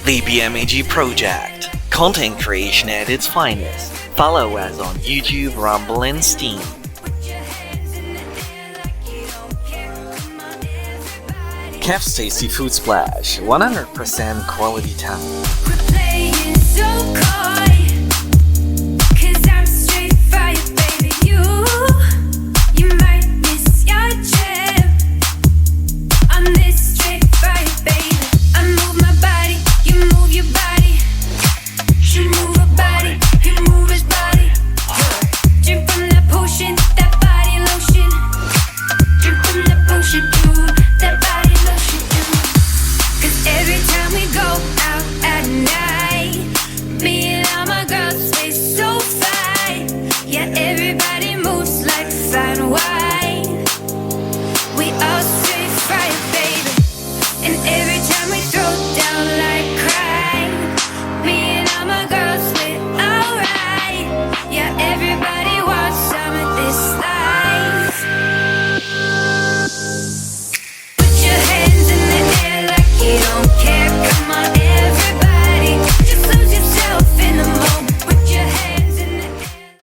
The BMAG Project. Content creation at its finest. Follow us on YouTube, Rumble, and Steam. Kev's Tasty Food Splash. 100% quality time. We're playing so coy.